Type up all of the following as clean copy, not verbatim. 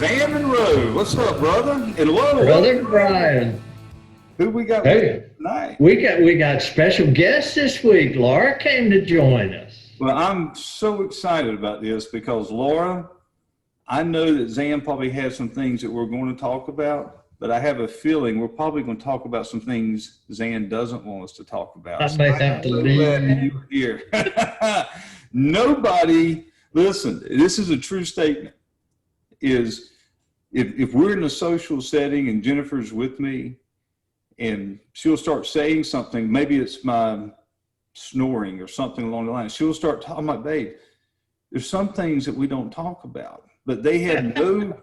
Zan Monroe. What's up, brother? And Laura. Brother Bryan. Who we got Hey, tonight? we got special guests this week. Laura came to join us. Well, I'm so excited about this because Laura, I know that Zan probably has some things that we're going to talk about, but I have a feeling we're probably going to talk about some things Zan doesn't want us to talk about. I may have to So glad leave. you're here. Nobody, listen, this is a true statement, is if we're in a social setting and Jennifer's with me and she'll start saying something, maybe it's my snoring or something along the line, she'll start talking about, babe, there's some things that we don't talk about, but they have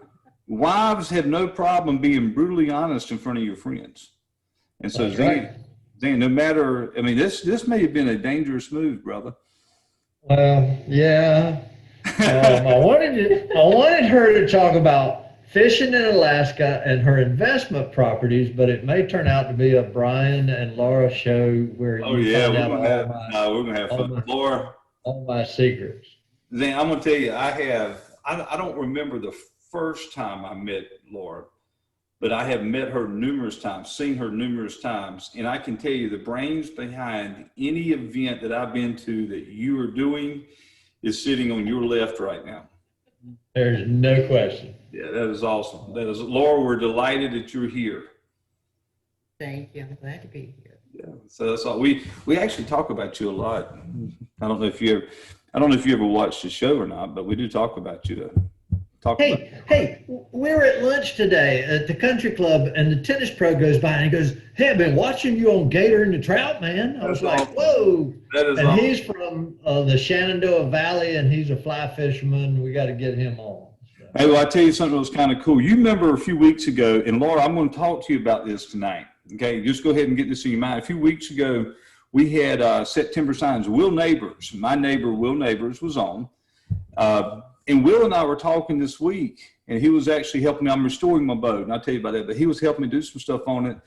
wives have no problem being brutally honest in front of your friends. And so Zan, no matter, I mean, this may have been a dangerous move, brother. Well, yeah. I wanted her to talk about fishing in Alaska and her investment properties, but it may turn out to be a Bryan and Laura show where you find out we're gonna have fun. Laura, all my secrets. Zan, I'm gonna tell you, I don't remember the first time I met Laura, but I have met her numerous times, seen her numerous times, and I can tell you the brains behind any event that I've been to that you are doing is sitting on your left right now. There's no question. Yeah, that is awesome. That is, Laura, we're delighted that you're here. Thank you. I'm glad to be here. Yeah, so that's all. We actually talk about you a lot. I don't know if you ever watched the show or not, but we do talk about you. Hey, we were at lunch today at the country club, and the tennis pro goes by and he goes, "Hey, I've been watching you on Gator and the Troutman." I was like, awesome. "Whoa!" That is and awesome. He's from the Shenandoah Valley, and he's a fly fisherman. We got to get him on. So. Hey, well, I tell you something that was kind of cool. You remember a few weeks ago, and Laura, I'm going to talk to you about this tonight. Okay, just go ahead and get this in your mind. A few weeks ago, we had September signs. Will Neighbors, my neighbor Will Neighbors, was on. And Will and I were talking this week, and he was actually helping me. I'm restoring my boat, and I'll tell you about that, but he was helping me do some stuff on it.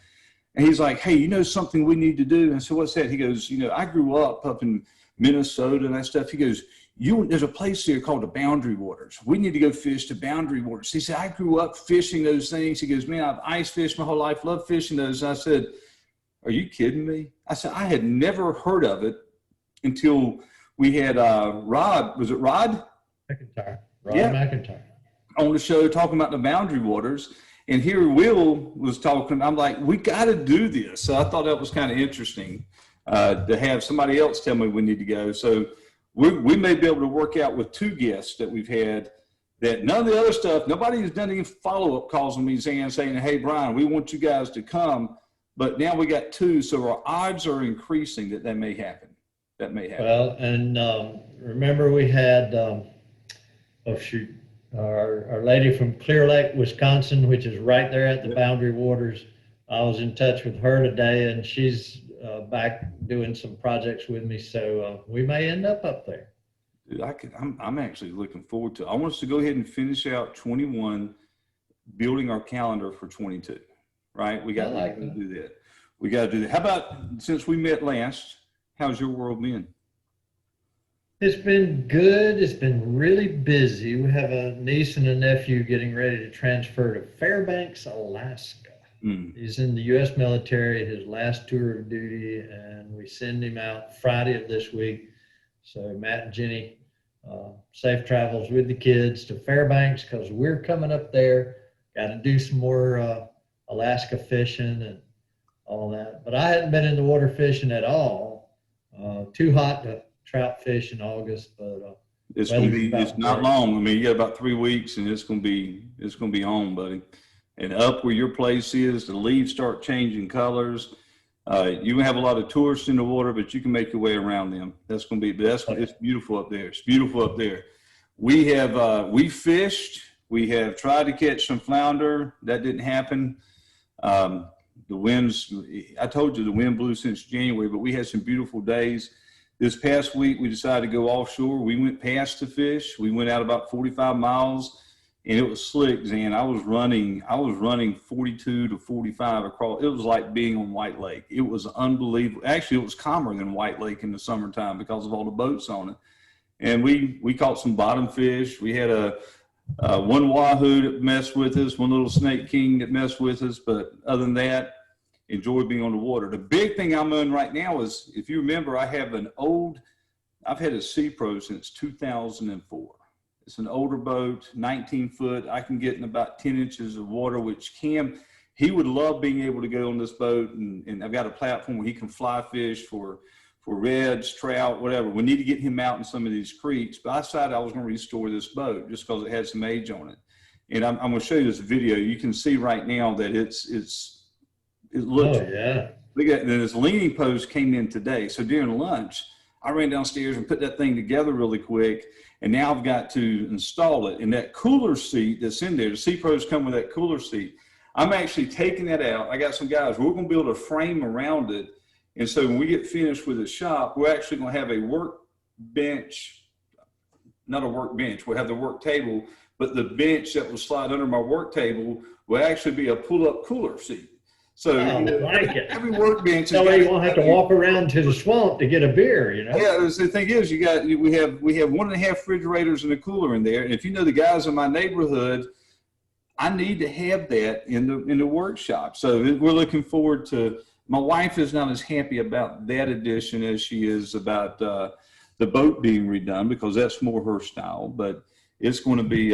And he's like, "Hey, you know something we need to do?" And I said, "What's that?" He goes, "You know, I grew up in Minnesota and that stuff." He goes, "There's a place here called the Boundary Waters. We need to go fish the Boundary Waters." He said, "I grew up fishing those things." He goes, "Man, I've ice fished my whole life, love fishing those." And I said, "Are you kidding me?" I said, "I had never heard of it until we had Rod, was it Rod? McIntyre On the show talking about the Boundary Waters, and here Will was talking. I'm like, we got to do this. So I thought that was kind of interesting to have somebody else tell me we need to go. So we may be able to work out with two guests that we've had that none of the other stuff, nobody has done any follow-up calls on me saying, "Hey, Bryan, we want you guys to come." But now we got two, so our odds are increasing that may happen. That may happen. Well, and remember we had, our lady from Clear Lake, Wisconsin, which is right there at the Boundary Waters. I was in touch with her today, and she's back doing some projects with me, so we may end up there. Dude, I'm actually looking forward to it. I want us to go ahead and finish out 21, building our calendar for 22, right? We got to do that. We got to do that. How about, since we met last, how's your world been? It's been good. It's been really busy. We have a niece and a nephew getting ready to transfer to Fairbanks, Alaska. He's in the U.S. military, his last tour of duty, and we send him out Friday of this week. So Matt and Jenny, safe travels with the kids to Fairbanks because we're coming up there. Got to do some more Alaska fishing and all that. But I hadn't been in the water fishing at all. Too hot to trout fish in August, but it's not long. I mean, you got about 3 weeks and it's gonna be home, buddy. And up where your place is, the leaves start changing colors. You can have a lot of tourists in the water, but you can make your way around them. It's beautiful up there. It's beautiful up there. We have we fished. We have tried to catch some flounder. That didn't happen. The winds, I told you the wind blew since January, but we had some beautiful days. This past week, we decided to go offshore. We went past the fish. We went out about 45 miles, and it was slick, Zan. I was running 42 to 45 across. It was like being on White Lake. It was unbelievable. Actually, it was calmer than White Lake in the summertime because of all the boats on it. And we caught some bottom fish. We had One wahoo that messed with us, one little snake king that messed with us, but other than that, enjoy being on the water. The big thing I'm on right now is, if you remember, I've had a Sea Pro since 2004. It's an older boat, 19 foot. I can get in about 10 inches of water, which he would love being able to go on this boat. And I've got a platform where he can fly fish for reds, trout, whatever. We need to get him out in some of these creeks. But I decided I was going to restore this boat just because it had some age on it. And I'm going to show you this video. You can see right now that it looks. Oh, yeah. Look at, and this leaning post came in today. So during lunch, I ran downstairs and put that thing together really quick. And now I've got to install it. And that cooler seat that's in there, the Sea Pros come with that cooler seat. I'm actually taking that out. I got some guys, we're going to build a frame around it. And so when we get finished with the shop, we're actually going to have a workbench, not a workbench. We'll have the work table, but the bench that will slide under my work table will actually be a pull-up cooler seat. So every workbench. That way you won't have to walk around to the swamp to get a beer, you know? Yeah, the thing is, we have 1.5 refrigerators and a cooler in there. And if you know the guys in my neighborhood, I need to have that in the workshop. So we're looking forward to. My wife is not as happy about that addition as she is about the boat being redone, because that's more her style. But it's going to be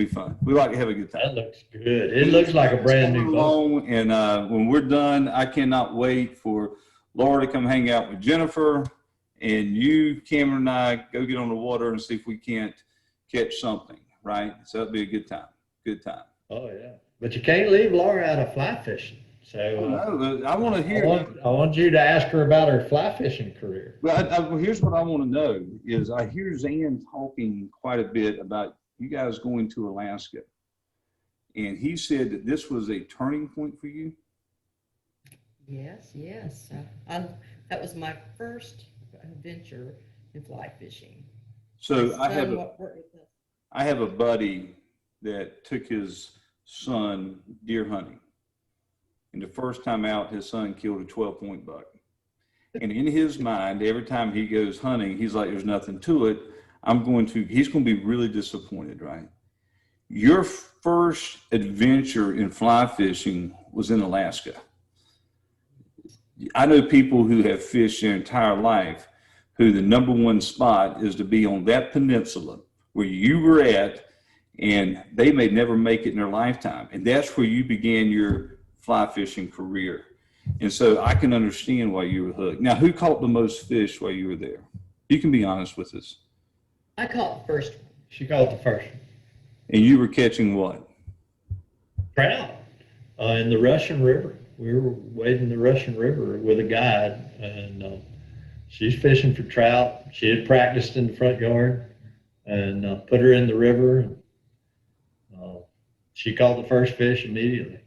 fun. We like to have a good time. That looks good. It looks like a brand new boat. And when we're done, I cannot wait for Laura to come hang out with Jennifer, and you, Cameron, and I go get on the water and see if we can't catch something. Right? So that'll be a good time. Good time. Oh yeah, but you can't leave Laura out of fly fishing. So I want to hear. I want you to ask her about her fly fishing career. Well, here's what I want to know is, I hear Zan talking quite a bit about you guys going to Alaska, and he said that this was a turning point for you. Yes, yes. That was my first venture in fly fishing. So I have a buddy that took his son deer hunting. And the first time out, his son killed a 12-point buck. And in his mind, every time he goes hunting, he's like, there's nothing to it. He's going to be really disappointed, right? Your first adventure in fly fishing was in Alaska. I know people who have fished their entire life who the number one spot is to be on that peninsula where you were at, and they may never make it in their lifetime. And that's where you began your fly fishing career. And so I can understand why you were hooked. Now, who caught the most fish while you were there? You can be honest with us. I caught the first one. She caught the first one. And you were catching what? Trout in the Russian River. We were wading the Russian River with a guide, and she's fishing for trout. She had practiced in the front yard, and put her in the river. She caught the first fish immediately.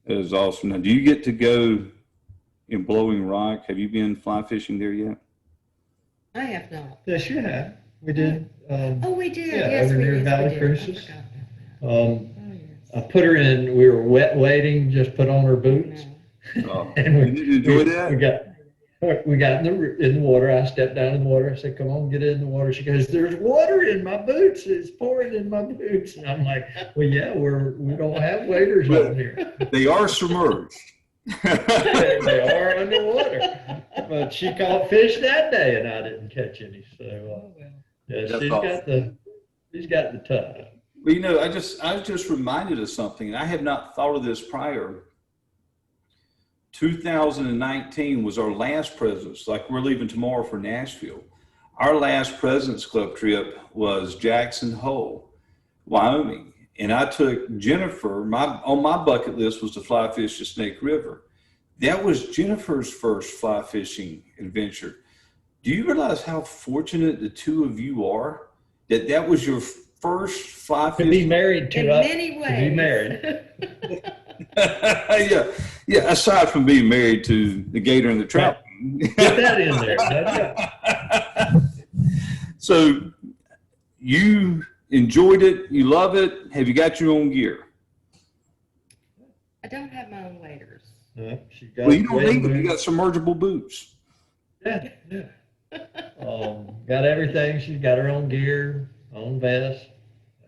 It was awesome. Now, do you get to go in Blowing Rock? Have you been fly fishing there yet? I have not. Yes, you have. We did. We did. Yeah, Yes, over we near did. Valley We did. Cruises. I forgot about that. I put her in. We were wet wading. Just put on her boots. Oh, And did you enjoy that? We got in the water. I stepped down in the water. I said, "Come on, get in the water." She goes, "There's water in my boots. It's pouring in my boots." And I'm like, "Well, yeah, we don't have waders on here." They are submerged. They are underwater. But she caught fish that day, and I didn't catch any. So yeah, she's got the touch. Well, you know, I was just reminded of something, and I had not thought of this prior. 2019 was our last Presidents. Like, we're leaving tomorrow for Nashville. Our last Presidents Club trip was Jackson Hole, Wyoming. And I took Jennifer, on my bucket list was to fly fish the Snake River. That was Jennifer's first fly fishing adventure. Do you realize how fortunate the two of you are that was your first fly fishing? To be married to In us. many ways. To be married. Yeah. Aside from being married to the Gator and the Troutman. Get that in there. That's it. So you enjoyed it. You love it. Have you got your own gear? I don't have my own waders. She got Well, you don't wading need them. You boots. got submergible boots. Yeah. Got everything. She's got her own gear, own vest.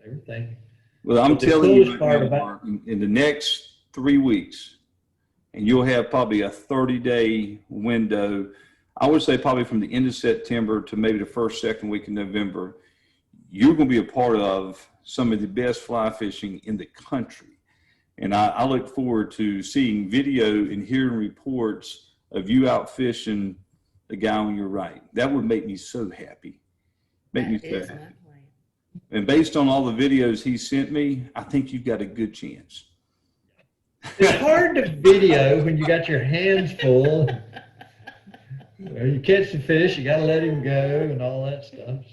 everything. Well, I'm But the telling you coolest right part now, about- Mark, in the next 3 weeks, and you'll have probably a 30-day window. I would say probably from the end of September to maybe the first, second week in November, you're going to be a part of some of the best fly fishing in the country. And I look forward to seeing video and hearing reports of you out fishing the guy on your right. That would make me so happy. Make me That so is my happy. plan. And based on all the videos he sent me, I think you've got a good chance. It's hard to video when you got your hands full. You catch the fish, you got to let him go and all that stuff.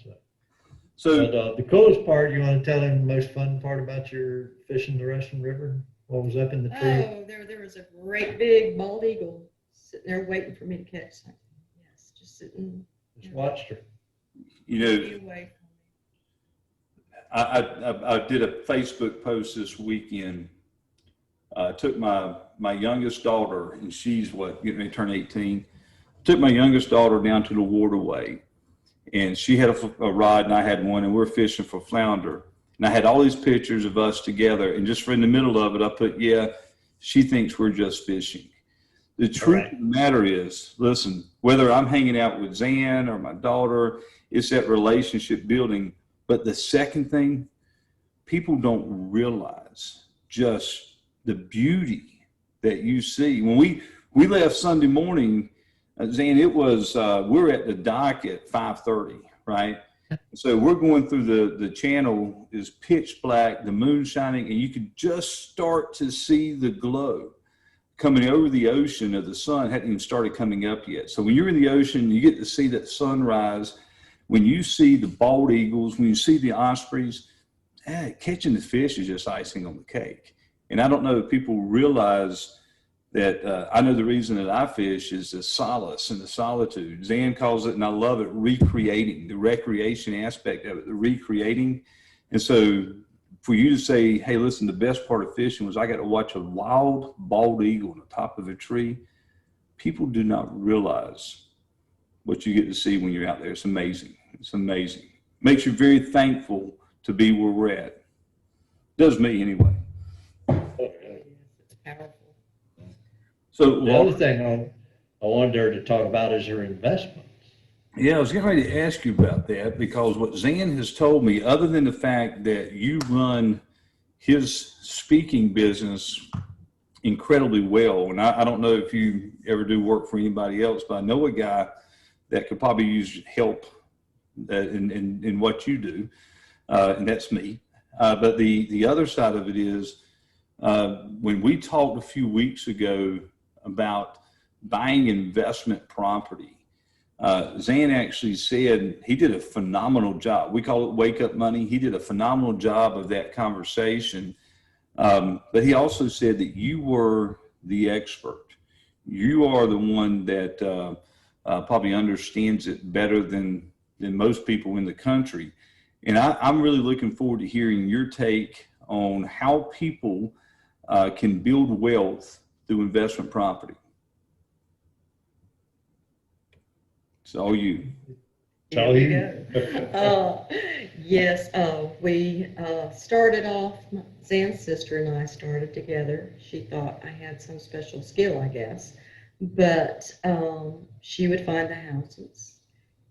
So But the coolest part, you want to tell him the most fun part about your fishing the Russian River? What was up in the tree? Oh, there was a great big bald eagle sitting there waiting for me to catch something. Yes, just sitting. Just watched her. you know, Be away I did a Facebook post this weekend. I took my youngest daughter, and she's getting ready to turn 18. Took my youngest daughter down to the waterway, and she had a rod, and I had one, and we were fishing for flounder. And I had all these pictures of us together, and just for in the middle of it, I put, yeah, she thinks we're just fishing. The truth of the matter is, listen, whether I'm hanging out with Zan or my daughter, it's that relationship building. But the second thing, people don't realize just the beauty that you see. When we left Sunday morning, Zan, it was, we were at the dock at 5:30, right? So we're going through the channel is pitch black, the moon shining, and you could just start to see the glow coming over the ocean of the sun. Hadn't even started coming up yet. So when you're in the ocean, you get to see that sunrise. When you see the bald eagles, when you see the ospreys, catching the fish is just icing on the cake. And I don't know if people realize that I know the reason that I fish is the solace and the solitude. Zan calls it, and I love it, recreating, the recreation aspect of it, the recreating. And so for you to say, hey, listen, the best part of fishing was I got to watch a wild bald eagle on the top of a tree. People do not realize what you get to see when you're out there. It's amazing. It's amazing. Makes you very thankful to be where we're at. Does me anyway. It's powerful. So The other thing I wanted her to talk about is her investments. yeah, I was getting ready to ask you about that because what Zan has told me, other than the fact that you run his speaking business incredibly well, and I don't know if you ever do work for anybody else, but I know a guy that could probably use help in what you do, and that's me. But the other side of it is when we talked a few weeks ago about buying investment property, Zan actually said he did a phenomenal job. We call it wake up money. He did a phenomenal job of that conversation. But he also said that you were the expert. You are the one that probably understands it better than most people in the country. And I'm really looking forward to hearing your take on how people can build wealth through investment property. It's all you. It's all you. Yes, we started off, Zan's sister and I started together. She thought I had some special skill, I guess. But she would find the houses,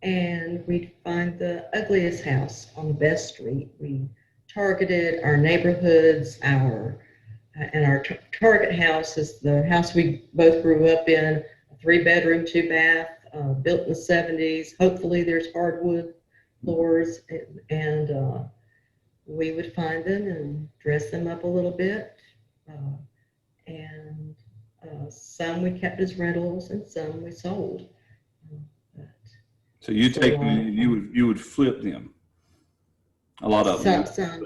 and we'd find the ugliest house on the best street. We targeted our neighborhoods, and our target house is the house we both grew up in, a 3-bedroom, 2-bath, built in the 70s. Hopefully there's hardwood floors, and we would find them and dress them up a little bit. And some we kept as rentals and some we sold. So you take them and you would flip them. A lot of them. Some.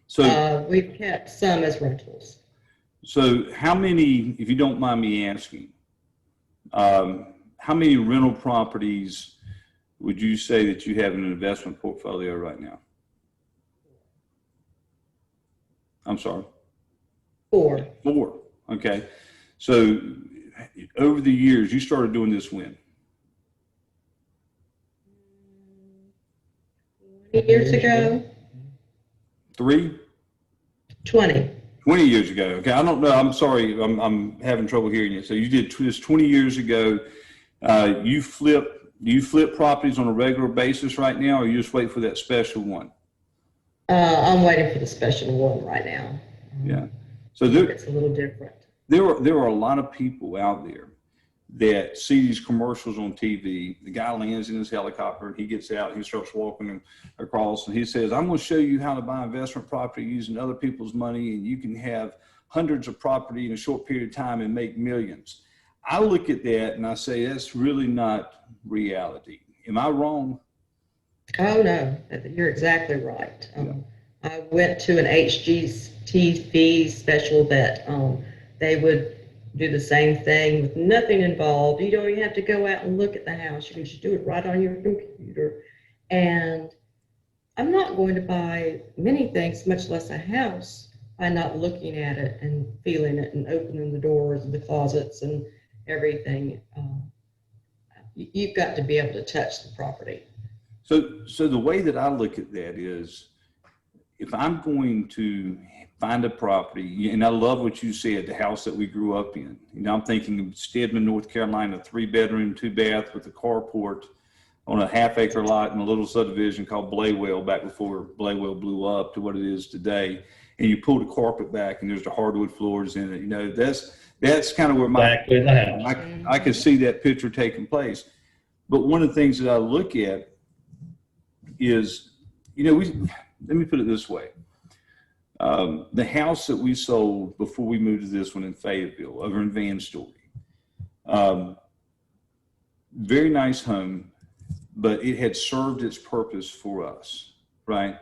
So We've kept some as rentals. so how many, if you don't mind me asking, how many rental properties would you say that you have in an investment portfolio right now? I'm sorry. 4. 4. Okay. So over the years, you started doing this when? 20 years ago. 3? 20. 20 years ago. Okay, I don't know. I'm sorry. I'm having trouble hearing you. So you did this 20 years ago. You flip properties on a regular basis right now, or you just wait for that special one? I'm waiting for the special one right now. Yeah. So there, It's a little different. there are a lot of people out there that see these commercials on TV. The guy lands in his helicopter, he gets out, he starts walking across, and he says, I'm going to show you how to buy investment property using other people's money, and you can have hundreds of property in a short period of time and make millions. I look at that and I say, that's really not reality. Am I wrong? Oh, no, you're exactly right. I went to an HGTV special that they would do the same thing with nothing involved. You don't even have to go out and look at the house. You can just do it right on your computer. And I'm not going to buy many things, much less a house, by not looking at it and feeling it and opening the doors and the closets and everything. You've got to be able to touch the property. So the way that I look at that is, if I'm going to find a property, and I love what you said, the house that we grew up in. You know, I'm thinking of Stedman, North Carolina, 3-bedroom, 2-bath with a carport on a half-acre lot in a little subdivision called Blaywell, back before Blaywell blew up to what it is today. And you pull the carpet back, and there's the hardwood floors in it. You know, that's kind of where Exactly the house. I can see that picture taking place. But one of the things that I look at is, you know, let me put it this way. The house that we sold before we moved to this one in Fayetteville, over in Van Story, very nice home, but it had served its purpose for us, right?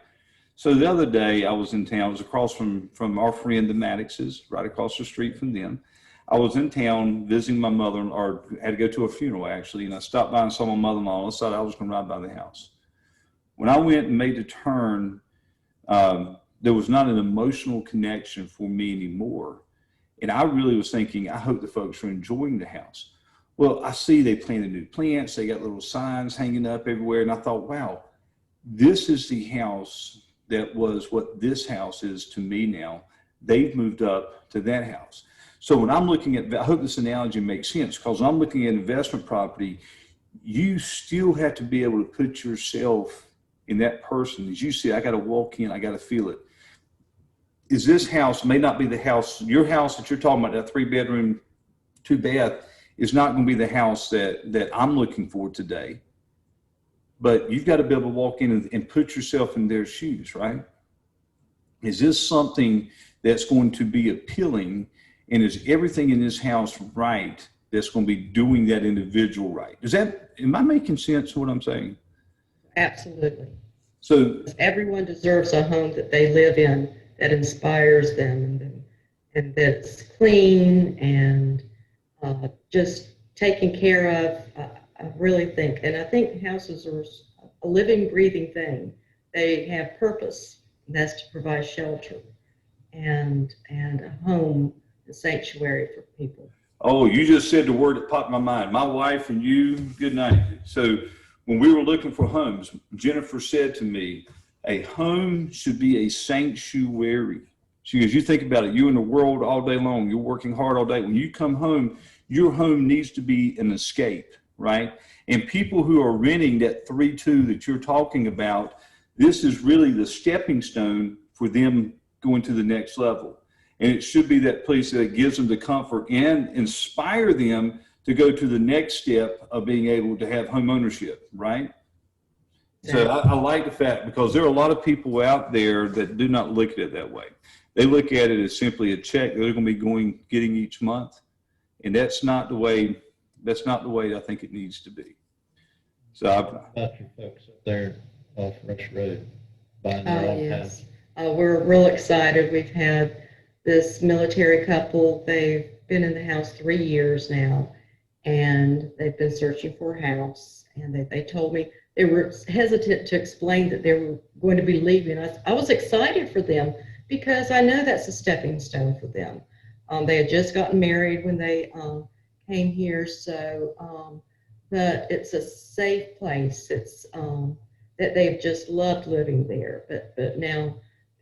So the other day I was in town. I was across from our friend the Maddoxes, right across the street from them. I was in town visiting my mother, or had to go to a funeral actually, and I stopped by and saw my mother-in-law, and I decided I was going to ride by the house. When I went and made the turn, there was not an emotional connection for me anymore. And I really was thinking, I hope the folks are enjoying the house. Well, I see they planted new plants. They got little signs hanging up everywhere. And I thought, wow, this is the house that was what this house is to me now. They've moved up to that house. So when I'm looking at, I hope this analogy makes sense, because when I'm looking at investment property, you still have to be able to put yourself in that person. As you see, I got to walk in, I got to feel it. Is this house, may not be the house, your house that you're talking about, that 3-bedroom, 2-bath, is not going to be the house that I'm looking for today. But you've got to be able to walk in and put yourself in their shoes, right? Is this something that's going to be appealing, and is everything in this house right that's going to be doing that individual right? Am I making sense of what I'm saying? Absolutely. So everyone deserves a home that they live in that inspires them and that's clean and just taken care of. I really think, and I think houses are a living, breathing thing. They have purpose, and that's to provide shelter and a home, a sanctuary for people. Oh, you just said the word that popped in my mind. My wife and you, good night. So when we were looking for homes, Jennifer said to me, a home should be a sanctuary. She goes, you think about it, you're in the world all day long, you're working hard all day. When you come home, your home needs to be an escape, right? And people who are renting that 3-2 that you're talking about, this is really the stepping stone for them going to the next level. And it should be that place that gives them the comfort and inspire them to go to the next step of being able to have home ownership, right? So I like the fact, because there are a lot of people out there that do not look at it that way. They look at it as simply a check that they're going to be getting each month. And that's not the way I think it needs to be. So About your folks up there off Rush Road buying their own house. We're real excited. We've had this military couple. They've been in the house 3 years now, and they've been searching for a house. And they told me they were hesitant to explain that they were going to be leaving. I was excited for them because I know that's a stepping stone for them. They had just gotten married when they came here, so but it's a safe place. It's that they've just loved living there. But now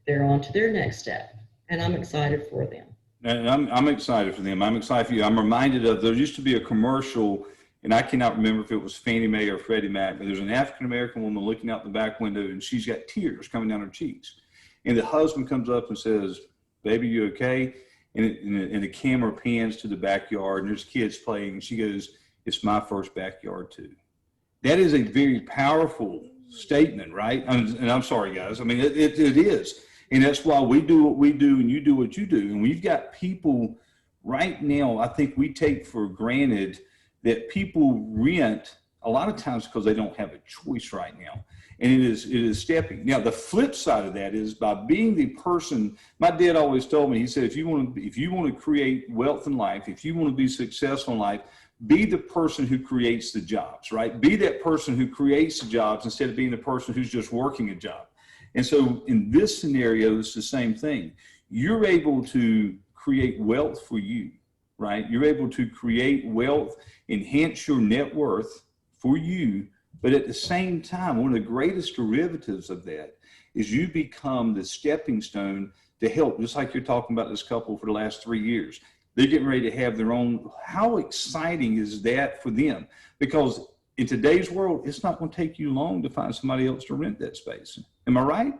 they're on to their next step, and I'm excited for them. And I'm excited for them. I'm excited for you. I'm reminded of, there used to be a commercial, and I cannot remember if it was Fannie Mae or Freddie Mac, but there's an African-American woman looking out the back window, and she's got tears coming down her cheeks. And the husband comes up and says, "Baby, you okay?" And the camera pans to the backyard, and there's kids playing. And she goes, "It's my first backyard too." That is a very powerful statement, right? And I'm sorry, guys. I mean, it is. And that's why we do what we do and you do what you do. And we've got people right now, I think we take for granted that people rent a lot of times because they don't have a choice right now. And it is stepping. Now, the flip side of that is by being the person, my dad always told me, he said, if you want to create wealth in life, if you want to be successful in life, be the person who creates the jobs, right? Be that person who creates the jobs instead of being the person who's just working a job. And so in this scenario, it's the same thing. You're able to create wealth for you, right? You're able to create wealth, enhance your net worth for you. But at the same time, one of the greatest derivatives of that is you become the stepping stone to help, just like you're talking about this couple for the last 3 years. They're getting ready to have their own. How exciting is that for them? Because in today's world, it's not going to take you long to find somebody else to rent that space. Am I right?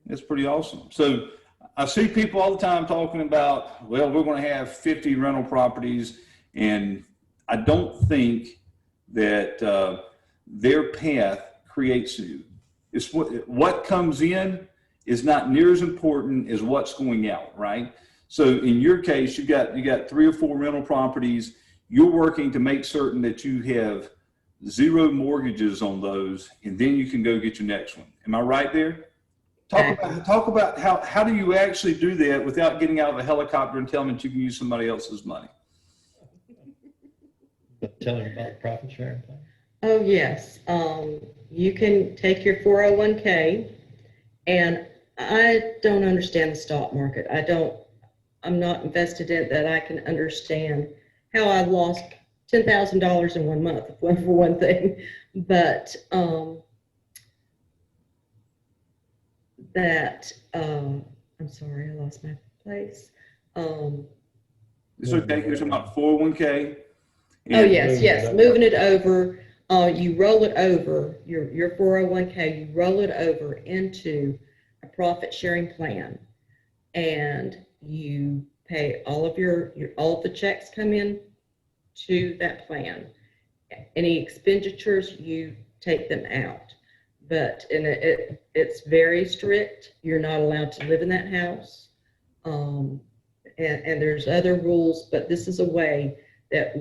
That's pretty awesome. So I see people all the time talking about, well, we're going to have 50 rental properties. And I don't think that their path creates you. It's what comes in is not near as important as what's going out, right? So in your case, you got 3 or 4 rental properties. You're working to make certain that you have 0 mortgages on those, and then you can go get your next one. Am I right there? Talk about how do you actually do that without getting out of a helicopter and telling them that you can use somebody else's money? Tell them about the profit sharing plan. Oh, yes. You can take your 401k, and I don't understand the stock market. I'm not invested in it that I can understand how I lost $10,000 in 1 month, for one thing. But I'm sorry, I lost my place. It's okay. You're talking about 401k. Oh, yes. Moving it over. You roll it over, your 401k, you roll it over into a profit sharing plan, and you pay all of all of the checks come in to that plan. Any expenditures, you take them out. But it's very strict. You're not allowed to live in that house. And there's other rules, but this is a way that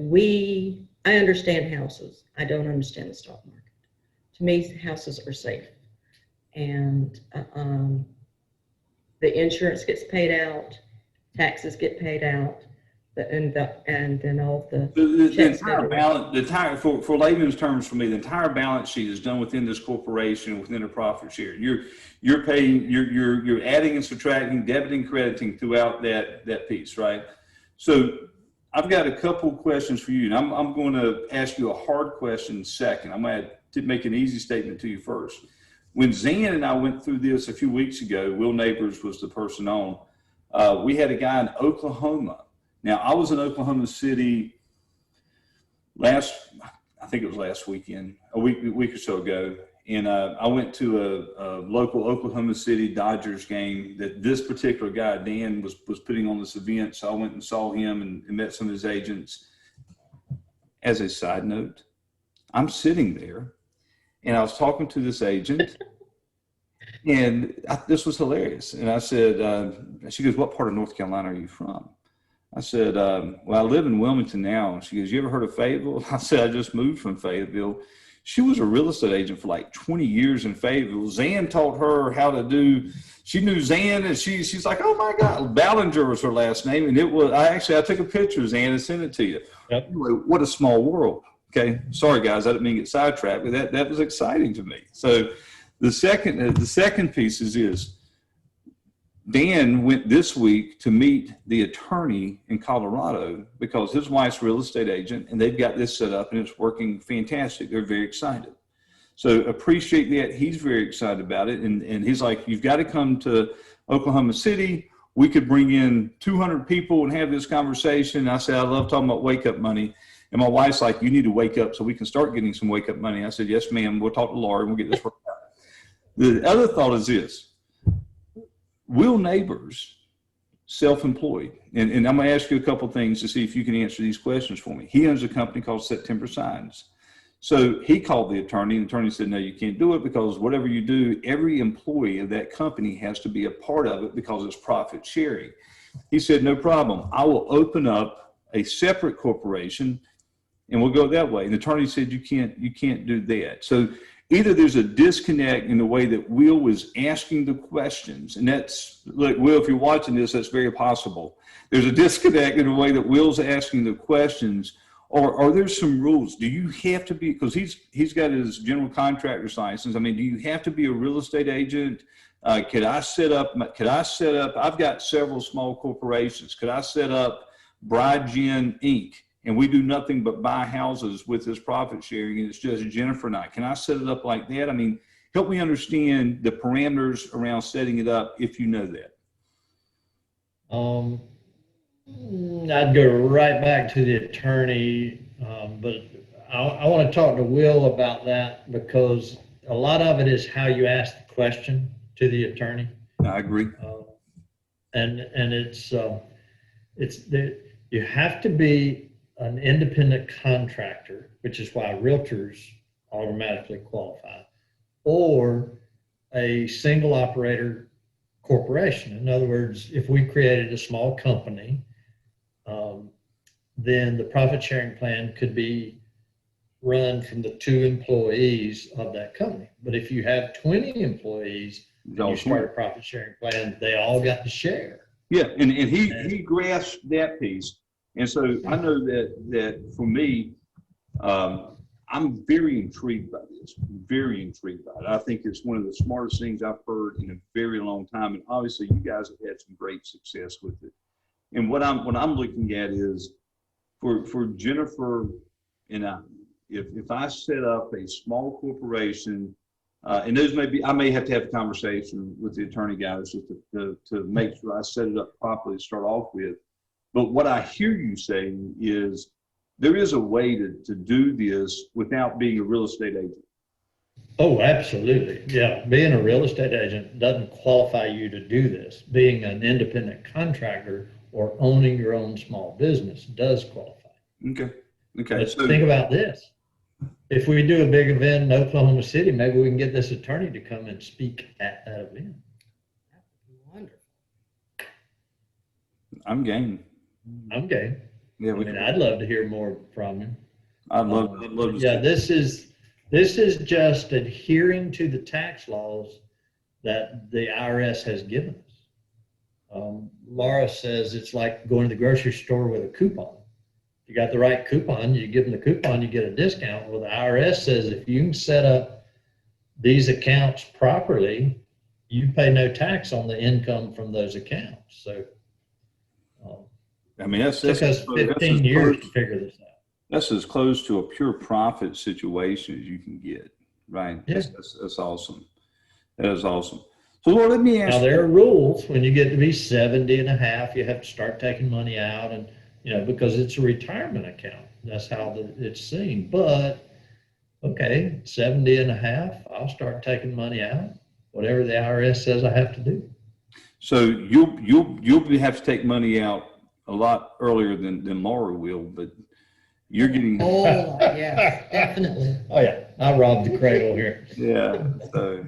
I understand houses. I don't understand the stock market. To me, houses are safe. And the insurance gets paid out, taxes get paid out, and then all the checks. For layman's terms, for me, the entire balance sheet is done within this corporation, within a profit share. You're paying, you're adding and subtracting, debiting, crediting throughout that piece, right? So I've got a couple questions for you, and I'm going to ask you a hard question second. I'm going to make an easy statement to you first. When Zan and I went through this a few weeks ago, Will Neighbors was the person on. We had a guy in Oklahoma. Now, I was in Oklahoma City I think it was last weekend, a week or so ago, and I went to a local Oklahoma City Dodgers game that this particular guy, Dan, was putting on this event. So I went and saw him and met some of his agents. As a side note, I'm sitting there, and I was talking to this agent, and this was hilarious. And I said, she goes, "What part of North Carolina are you from?" I said, "Well, I live in Wilmington now." She goes, "You ever heard of Fayetteville?" I said, "I just moved from Fayetteville." She was a real estate agent for like 20 years in Fayetteville. Zan taught her how to do, she knew Zan, and she's like, "Oh my God." Ballinger was her last name. And I took a picture of Zan and sent it to you. Yep. Anyway, what a small world. Okay. Sorry guys, I didn't mean to get sidetracked, but that was exciting to me. So the second piece is this. Dan went this week to meet the attorney in Colorado because his wife's a real estate agent, and they've got this set up and it's working fantastic. They're very excited. So appreciate that. He's very excited about it. And he's like, you've got to come to Oklahoma City. We could bring in 200 people and have this conversation. I said, I love talking about wake up money. And my wife's like, you need to wake up so we can start getting some wake up money. I said, yes, ma'am. We'll talk to Laura and we'll get this worked out. The other thought is this: will neighbors self-employed? And I'm going to ask you a couple things to see if you can answer these questions for me. He owns a company called September Signs. So he called the attorney, and the attorney said, no, you can't do it because whatever you do, every employee of that company has to be a part of it because it's profit sharing. He said, no problem. I will open up a separate corporation and we'll go that way. And the attorney said, you can't do that. So either there's a disconnect in the way that Will was asking the questions, and that's, look, Will, if you're watching this, that's very possible. There's a disconnect in the way that Will's asking the questions. Or are there some rules? Do you have to be, because he's got his general contractor's license. I mean, do you have to be a real estate agent? Could I set up, I've got several small corporations. Could I set up Bryan Inc. and we do nothing but buy houses with this profit sharing and it's just Jennifer and I? Can I set it up like that? I mean, help me understand the parameters around setting it up if you know that. I'd go right back to the attorney, but I want to talk to Will about that because a lot of it is how you ask the question to the attorney. I agree. And you have to be an independent contractor, which is why realtors automatically qualify, or a single operator corporation. In other words, if we created a small company, then the profit sharing plan could be run from the 2 employees of that company. But if you have 20 employees and you start a profit sharing plan, they all got to share. Yeah, and he grasped that piece. And so I know that for me, I'm very intrigued by this, very intrigued by it. I think it's one of the smartest things I've heard in a very long time. And obviously you guys have had some great success with it. And what I'm looking at is for Jennifer and I, if I set up a small corporation, and those I may have to have a conversation with the attorney guys just to make sure I set it up properly to start off with. But what I hear you saying is there is a way to do this without being a real estate agent. Oh, absolutely. Yeah. Being a real estate agent doesn't qualify you to do this. Being an independent contractor or owning your own small business does qualify. Okay. Okay. So think about this. If we do a big event in Oklahoma City, maybe we can get this attorney to come and speak at that event. That would be wonderful. I'm game. I'm game. Yeah, I mean, I'd love to hear more from him. I'd love to. Yeah, this is just adhering to the tax laws that the IRS has given us. Laura says it's like going to the grocery store with a coupon. You got the right coupon, you give them the coupon, you get a discount. Well, the IRS says if you can set up these accounts properly, you pay no tax on the income from those accounts. So, I mean, it took us 15 years to figure this out. That's as close to a pure profit situation as you can get, right? Yeah. That's awesome. That is awesome. So, Lord, let me ask you. Now, there are rules. When you get to be 70 and a half, you have to start taking money out, and because it's a retirement account. That's how it's seen. But, okay, 70 and a half, I'll start taking money out, whatever the IRS says I have to do. So you'll have to take money out a lot earlier than Laura will, but you're getting. Oh, yeah, definitely. Oh, yeah. I robbed the cradle here. Yeah. So,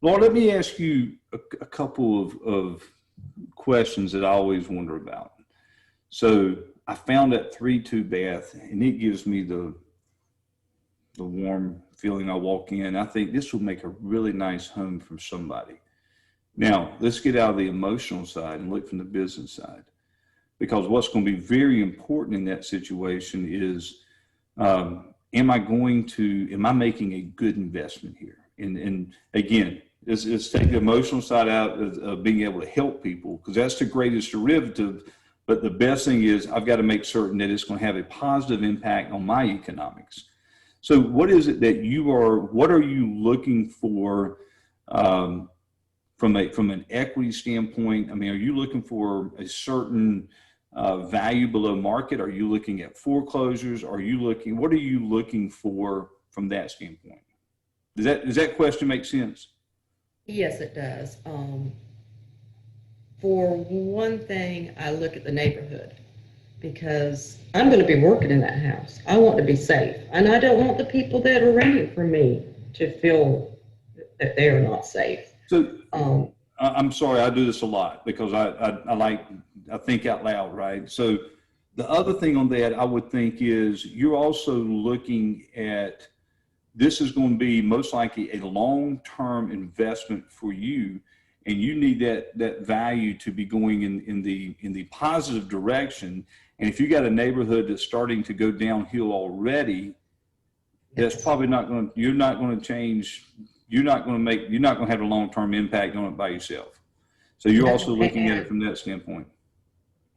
Laura, let me ask you a couple of questions that I always wonder about. So I found that 3-2 bath, and it gives me the warm feeling I walk in. I think this will make a really nice home for somebody. Now, let's get out of the emotional side and look from the business side, because what's going to be very important in that situation is, am I making a good investment here? And again, it's take the emotional side out of being able to help people, because that's the greatest derivative. But the best thing is I've got to make certain that it's going to have a positive impact on my economics. So what is it that what are you looking for from an equity standpoint? I mean, are you looking for a certain value below market? Are you looking at foreclosures? What are you looking for from that standpoint? Does that question make sense? Yes, it does. For one thing, I look at the neighborhood because I'm going to be working in that house. I want to be safe, and I don't want the people that are renting from me to feel that they are not safe. So Um, I'm sorry, I do this a lot because I think out loud, right? So the other thing on that I would think is you're also looking at, this is going to be most likely a long-term investment for you, and you need that value to be going in the positive direction. And if you got a neighborhood that's starting to go downhill already, that's probably not going to, you're not going to change, you're not going to have a long-term impact on it by yourself. So you're also looking at it from that standpoint.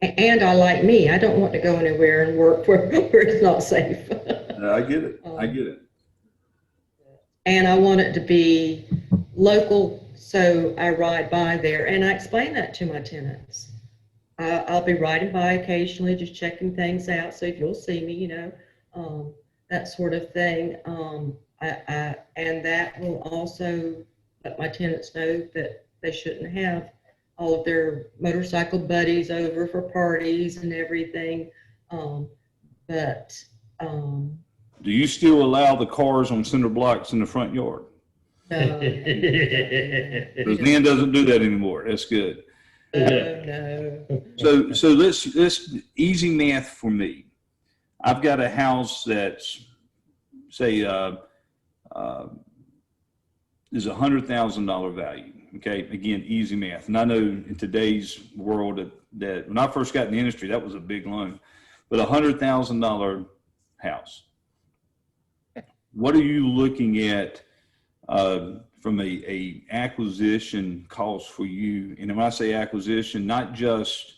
and I like me. I don't want to go anywhere and work where it's not safe. I get it. I get it. And I want it to be local, so I ride by there, and I explain that to my tenants. I'll be riding by occasionally, just checking things out, so if you'll see me, that sort of thing. And that will also let my tenants know that they shouldn't have all of their motorcycle buddies over for parties and everything. Do you still allow the cars on cinder blocks in the front yard? No. Because Dan doesn't do that anymore. That's good. No. So let's easy math for me. I've got a house that's say is $100,000 value. Okay, again, easy math. And I know in today's world that when I first got in the industry, that was a big loan. But $100,000 house. What are you looking at from a acquisition cost for you? And when I say acquisition, not just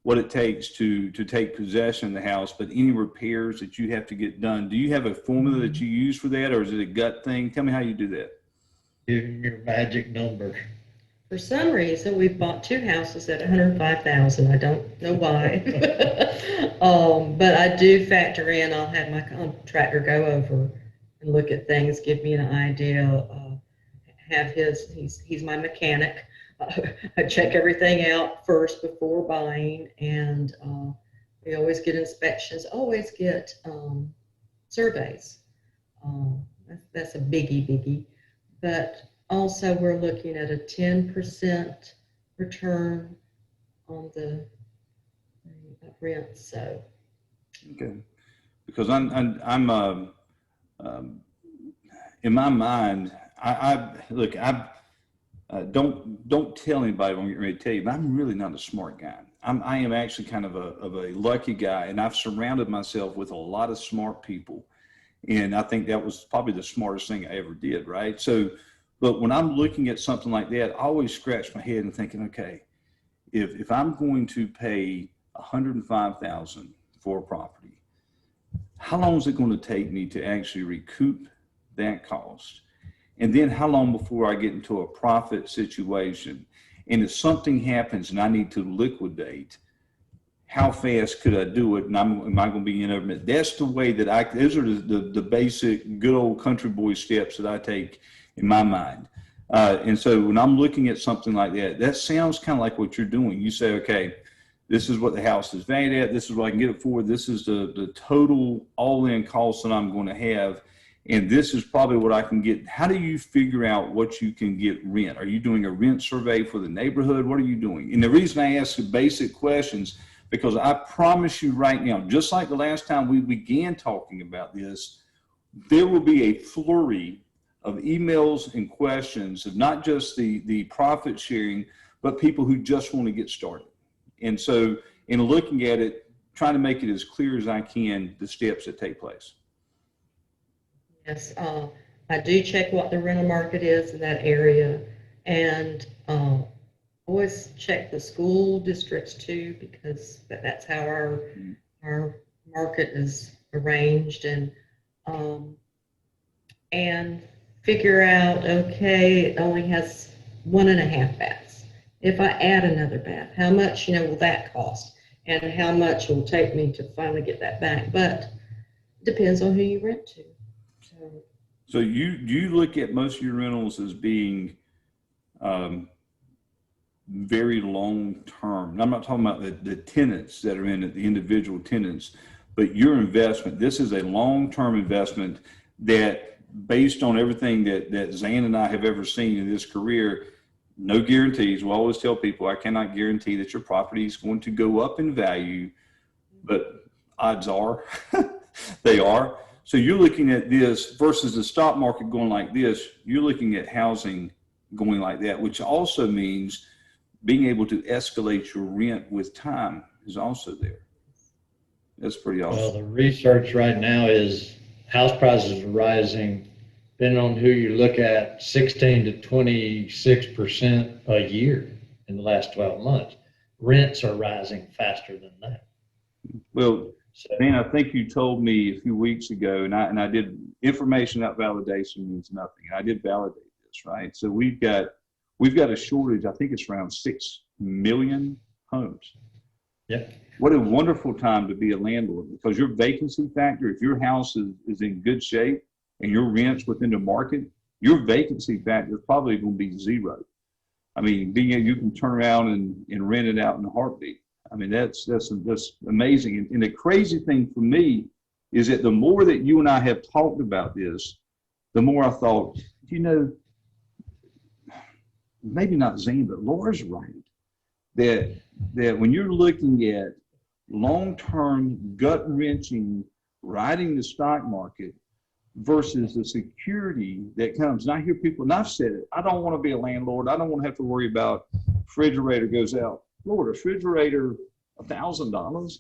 what it takes to take possession of the house, but any repairs that you have to get done. Do you have a formula that you use for that, or is it a gut thing? Tell me how you do that. Give him your magic number. For some reason, we've bought two houses at $105,000. I don't know why. But I do factor in, I'll have my contractor go over and look at things, give me an idea, he's my mechanic. I check everything out first before buying, and we always get inspections, always get surveys. That's a biggie. But also we're looking at a 10% return on the rent. So okay, because I'm in my mind, don't tell anybody when I'm getting ready to tell you, but I'm really not a smart guy. I am actually kind of a lucky guy, and I've surrounded myself with a lot of smart people. And I think that was probably the smartest thing I ever did, right? So, but when I'm looking at something like that, I always scratch my head and thinking, okay, if I'm going to pay $105,000 for a property, how long is it going to take me to actually recoup that cost? And then how long before I get into a profit situation? And if something happens and I need to liquidate, how fast could I do it? And am I going to be in over? That's the way that those are the basic good old country boy steps that I take in my mind. And so when I'm looking at something like that, that sounds kind of like what you're doing. You say, okay, this is what the house is valued at. This is what I can get it for. This is the total all-in cost that I'm going to have. And this is probably what I can get. How do you figure out what you can get rent? Are you doing a rent survey for the neighborhood? What are you doing? And the reason I ask the basic questions, because I promise you right now, just like the last time we began talking about this, there will be a flurry of emails and questions of not just the profit sharing, but people who just want to get started. And so in looking at it, trying to make it as clear as I can, the steps that take place. yes, I do check what the rental market is in that area, and always check the school districts too, because that's how our market is arranged. And and figure out, okay, it only has 1.5 baths. If I add another bath, how much, will that cost? And how much will it take me to finally get that back? But depends on who you rent to. So you look at most of your rentals as being very long term. I'm not talking about the tenants that are in it, the individual tenants, but your investment. This is a long-term investment that, based on everything that Zan and I have ever seen in this career, no guarantees. We always tell people, I cannot guarantee that your property is going to go up in value, but odds are they are. So you're looking at this versus the stock market going like this. You're looking at housing going like that, which also means being able to escalate your rent with time is also there. That's pretty awesome. Well, the research right now is house prices are rising, depending on who you look at, 16 to 26% a year in the last 12 months. Rents are rising faster than that. Well, man, I think you told me a few weeks ago, and I did information, not validation means nothing. I did validate this, right? So we've got a shortage. I think it's around 6 million homes. Yep. What a wonderful time to be a landlord, because your vacancy factor, if your house is in good shape and your rent's within the market, your vacancy factor is probably going to be zero. I mean, you can turn around and rent it out in a heartbeat. I mean, that's amazing. And the crazy thing for me is that the more that you and I have talked about this, the more I thought, maybe not Zane, but Laura's right. That when you're looking at long-term, gut-wrenching, riding the stock market versus the security that comes. And I hear people, and I've said it, I don't want to be a landlord. I don't want to have to worry about refrigerator goes out. Lord, a refrigerator, $1,000?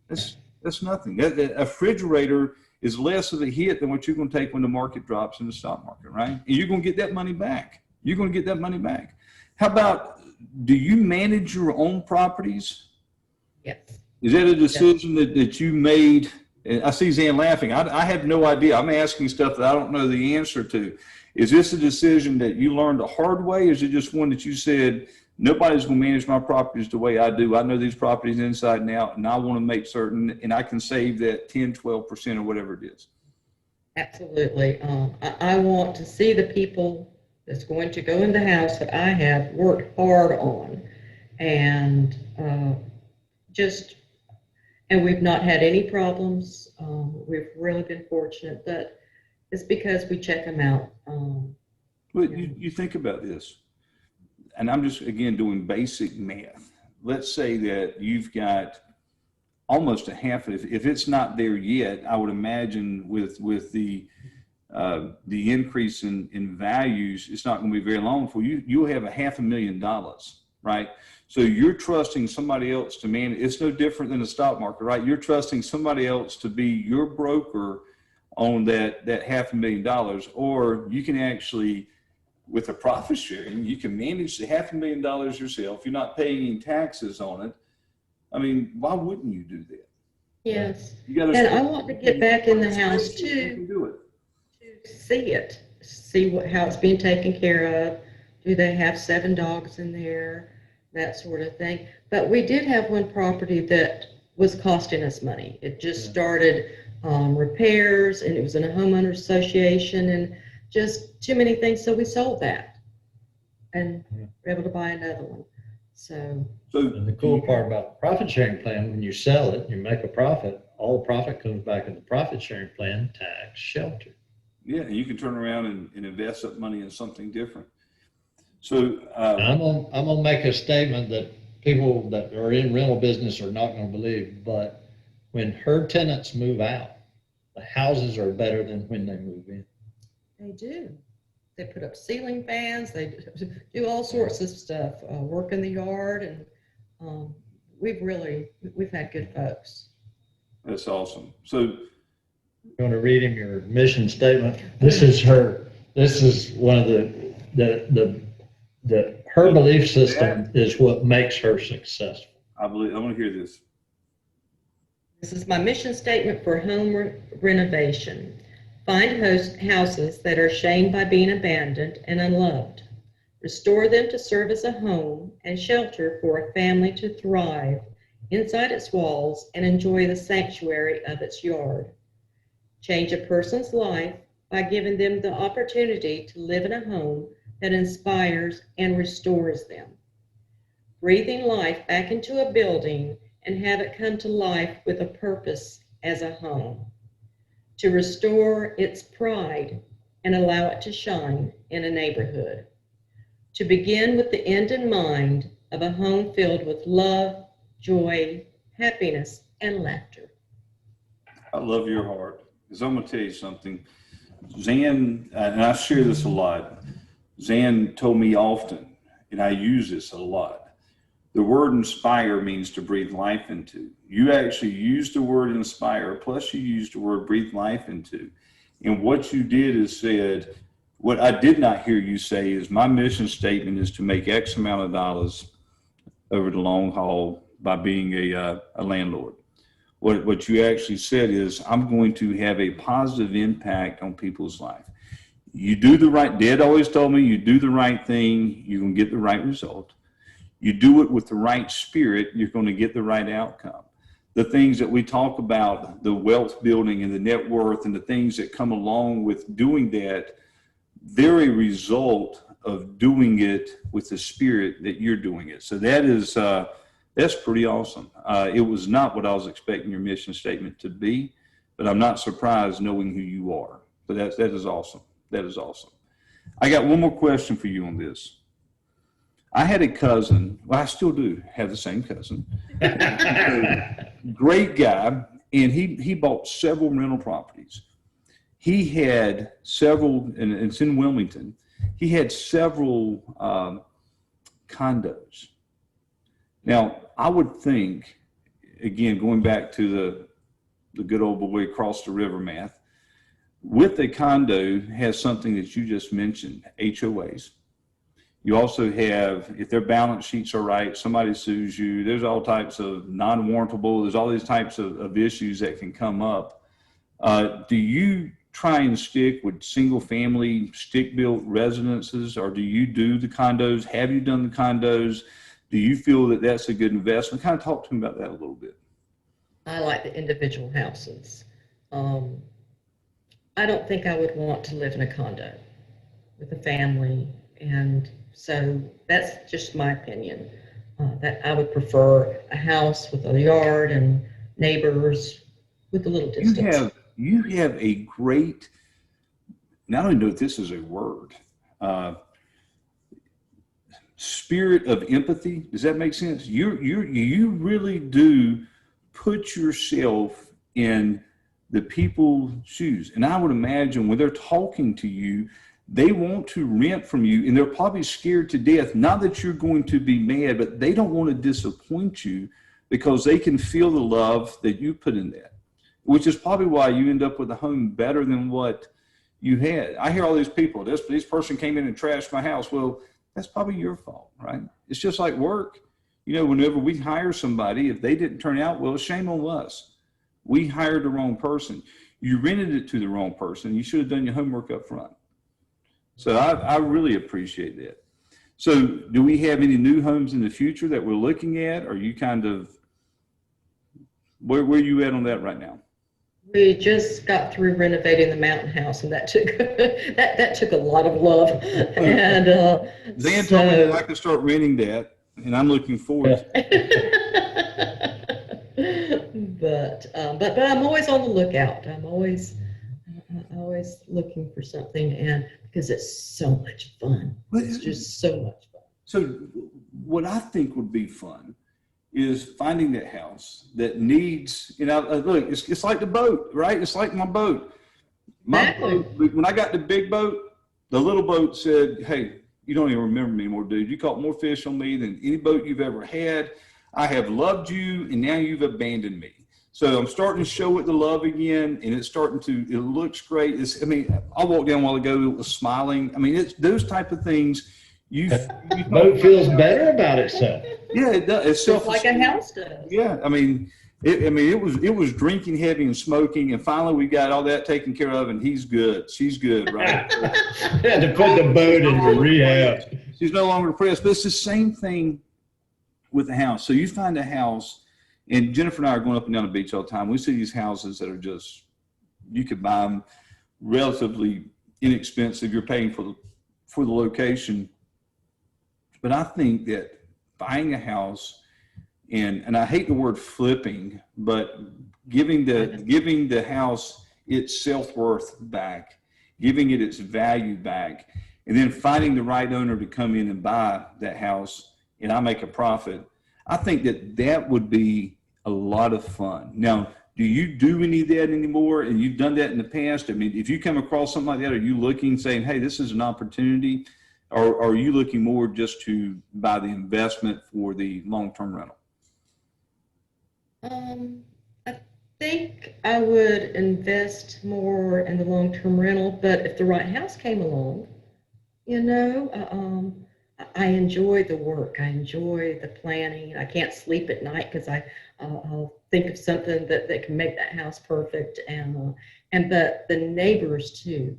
That's nothing. A refrigerator is less of a hit than what you're going to take when the market drops in the stock market, right? And you're going to get that money back. You're going to get that money back. How about, do you manage your own properties? Yes. Is that a decision that you made? And I see Zan laughing. I have no idea. I'm asking stuff that I don't know the answer to. Is this a decision that you learned the hard way? Or is it just one that you said, nobody's going to manage my properties the way I do. I know these properties inside and out, and I want to make certain, and I can save that 10, 12% or whatever it is. Absolutely. I want to see the people that's going to go in the house that I have worked hard on, and and we've not had any problems. We've really been fortunate, but it's because we check them out. But you think about this, and I'm just, again, doing basic math. Let's say that you've got almost a half, if it's not there yet, I would imagine with the increase in values, it's not going to be very long for you. You'll have $500,000, right? So you're trusting somebody else to manage. It's no different than the stock market, right? You're trusting somebody else to be your broker on that $500,000, or you can actually, with a profit sharing, you can manage the $500,000 yourself. You're not paying any taxes on it. I mean, why wouldn't you do that? Yes. And I want to get back in the house too. Do it. To see how it's being taken care of. Do they have 7 dogs in there? That sort of thing. But we did have one property that was costing us money. It just started repairs, and it was in a homeowners association, and just too many things. So we sold that and were able to buy another one. So and the cool part about the profit sharing plan, when you sell it, you make a profit, all the profit comes back in the profit sharing plan, tax shelter. Yeah, and you can turn around and invest that money in something different. So I'm gonna make a statement that people that are in rental business are not going to believe, but when her tenants move out, the houses are better than when they move in. they do. They put up ceiling fans. They do all sorts of stuff. Work in the yard, and we've had good folks. that's awesome. So You want to read him your mission statement? This is one of her belief system is what makes her successful. I want to hear this. This is my mission statement for home renovation. Find houses that are shamed by being abandoned and unloved. Restore them to serve as a home and shelter for a family to thrive inside its walls and enjoy the sanctuary of its yard. Change a person's life by giving them the opportunity to live in a home that inspires and restores them. Breathing life back into a building and have it come to life with a purpose as a home. To restore its pride and allow it to shine in a neighborhood. To begin with the end in mind of a home filled with love, joy, happiness, and laughter. I love your heart. Because I'm going to tell you something. Zan, and I share this a lot, Zan told me often, and I use this a lot, the word inspire means to breathe life into. You actually used the word inspire, plus you used the word breathe life into. And what you did is said, what I did not hear you say is my mission statement is to make X amount of dollars over the long haul by being a landlord. What you actually said is, I'm going to have a positive impact on people's life. You do the right, Dad always told me, you do the right thing, you're going to get the right result. You do it with the right spirit, you're going to get the right outcome. The things that we talk about, the wealth building and the net worth and the things that come along with doing that, they're a result of doing it with the spirit that you're doing it. So that is, that's pretty awesome. It was not what I was expecting your mission statement to be, but I'm not surprised knowing who you are. So that is awesome. That is awesome. I got one more question for you on this. I had a cousin, well, I still do have the same cousin, great guy, and he bought several rental properties. He had several, and it's in Wilmington, he had several condos. Now, I would think, again, going back to the good old boy across the river math, with a condo has something that you just mentioned, HOAs. You also have, if their balance sheets are right, somebody sues you, there's all types of non-warrantable, there's all these types of issues that can come up. Do you try and stick with single family stick-built residences, or do you do the condos? Have you done the condos? Do you feel that that's a good investment? Kind of talk to me about that a little bit. I like the individual houses. I don't think I would want to live in a condo with a family, and so that's just my opinion. That I would prefer a house with a yard and neighbors with a little distance. You have a great, and I don't know if this is a word, spirit of empathy. Does that make sense? You really do put yourself in the people's shoes. And I would imagine when they're talking to you, they want to rent from you, and they're probably scared to death. Not that you're going to be mad, but they don't want to disappoint you because they can feel the love that you put in that, which is probably why you end up with a home better than what you had. I hear all these people, this person came in and trashed my house. Well, that's probably your fault, right? It's just like work. You know, whenever we hire somebody, if they didn't turn out well, shame on us. We hired the wrong person. You rented it to the wrong person. You should have done your homework up front. So I really appreciate that. So do we have any new homes in the future that we're looking at? Or you kind of, where are you at on that right now? We just got through renovating the mountain house, and that took that took a lot of love. And Zan told me that I could start renting that, and I'm looking forward to it. But I'm always on the lookout. I'm always looking for something, and because it's so much fun. It's just so much fun. So what I think would be fun is finding that house that needs, you know, look, it's like the boat, right? It's like my boat. Exactly. Boat, when I got the big boat, the little boat said, hey, you don't even remember me anymore, dude. You caught more fish on me than any boat you've ever had. I have loved you, and now you've abandoned me. So I'm starting to show it the love again, and it's starting to, it looks great. I mean, I walked down a while ago, it was smiling. I mean, it's those type of things. You boat feels better about itself. Yeah, it does. It's Just like a house does. Yeah, I mean, I mean, it was drinking heavy and smoking, and finally we got all that taken care of, and he's good. She's good, right? Had to put the boat into rehab. She's no longer depressed, but it's the same thing with the house. So you find a house, and Jennifer and I are going up and down the beach all the time. We see these houses that are just, you could buy them relatively inexpensive. You're paying for the location. But I think that buying a house, and I hate the word flipping, but giving the house its self-worth back, giving it its value back, and then finding the right owner to come in and buy that house, and I make a profit. I think that would be a lot of fun. Now, do you do any of that anymore? And you've done that in the past? I mean, if you come across something like that, are you looking, saying, hey, this is an opportunity? Or are you looking more just to buy the investment for the long-term rental? I think I would invest more in the long-term rental, but if the right house came along, I enjoy the work. I enjoy the planning. I can't sleep at night because I'll think of something that can make that house perfect. But the neighbors too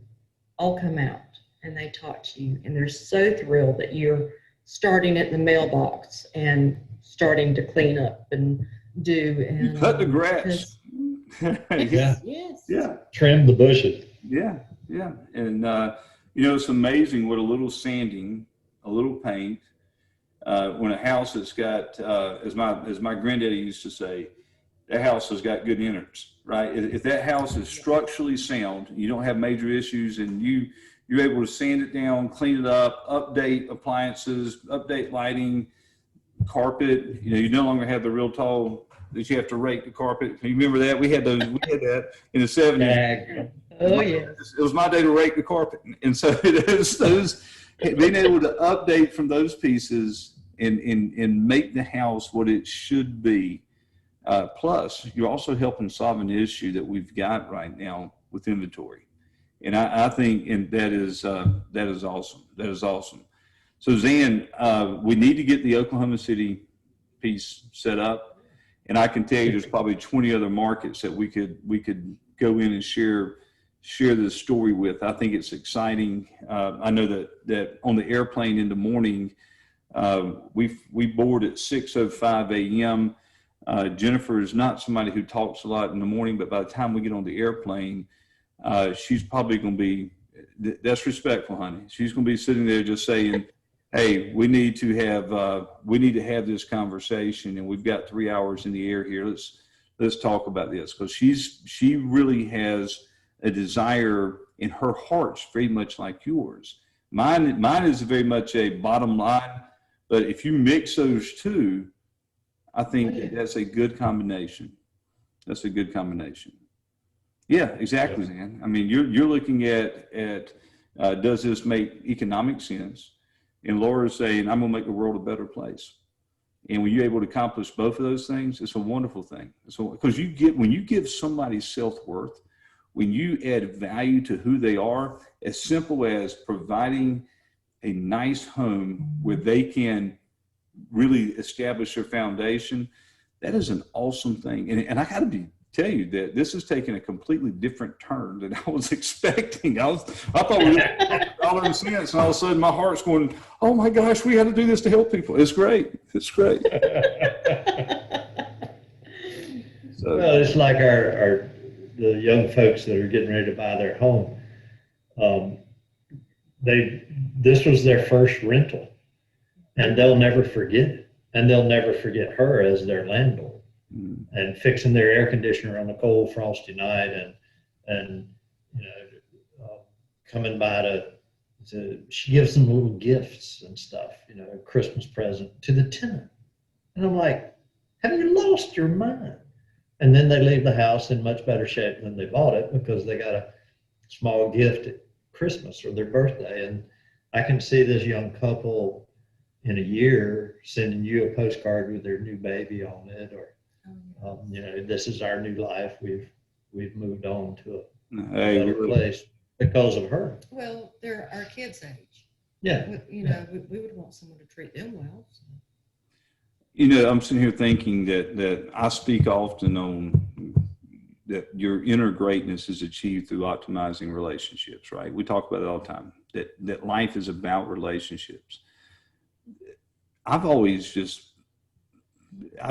all come out and they talk to you, and they're so thrilled that you're starting at the mailbox and starting to clean up and do. And you cut the grass. Yeah. Yes. Yeah. Trim the bushes. Yeah. Yeah. And, it's amazing what a little sanding, a little paint, when a house has got, as my granddaddy used to say, that house has got good innards, right? If that house is structurally sound, you don't have major issues, and you're able to sand it down, clean it up, update appliances, update lighting, carpet. You no longer have the real tall that you have to rake the carpet. You remember that? We had that in the 70s. Yeah. Oh, yes. It was my day to rake the carpet. And so those being able to update from those pieces and make the house what it should be. Plus, you're also helping solve an issue that we've got right now with inventory. And I think that is awesome. That is awesome. So Zan, we need to get the Oklahoma City piece set up. And I can tell you there's probably 20 other markets that we could go in and share this story with. I think it's exciting. I know that on the airplane in the morning, we board at 6:05 a.m. Jennifer is not somebody who talks a lot in the morning, but by the time we get on the airplane, she's probably going to be, that's respectful, honey. She's going to be sitting there just saying, hey, we need to have this conversation, and we've got 3 hours in the air here. Let's talk about this, because she really has a desire in her heart's very much like yours. Mine is very much a bottom line, but if you mix those two, I think that's a good combination. That's a good combination. Yeah, exactly, Zan. I mean, you're looking at does this make economic sense? And Laura's saying, I'm going to make the world a better place. And when you're able to accomplish both of those things, it's a wonderful thing. Because when you give somebody self-worth, when you add value to who they are, as simple as providing a nice home where they can really establish their foundation, that is an awesome thing. And I got to tell you that this has taken a completely different turn than I was expecting. I thought we were dollar and cents, and all of a sudden my heart's going, oh my gosh, we got to do this to help people. It's great. It's great. So, Well, it's like the young folks that are getting ready to buy their home. This was their first rental, and they'll never forget it. And they'll never forget her as their landlord. And fixing their air conditioner on a cold, frosty night, and coming by she gives them little gifts and stuff, a Christmas present to the tenant. And I'm like, have you lost your mind? And then they leave the house in much better shape than they bought it, because they got a small gift at Christmas or their birthday. And I can see this young couple in a year sending you a postcard with their new baby on it, or this is our new life. We've moved on to a better place because of her. Well, they're our kids' age. Yeah. We would want someone to treat them well. So. I'm sitting here thinking that I speak often on that your inner greatness is achieved through optimizing relationships, right? We talk about it all the time, that life is about relationships. I've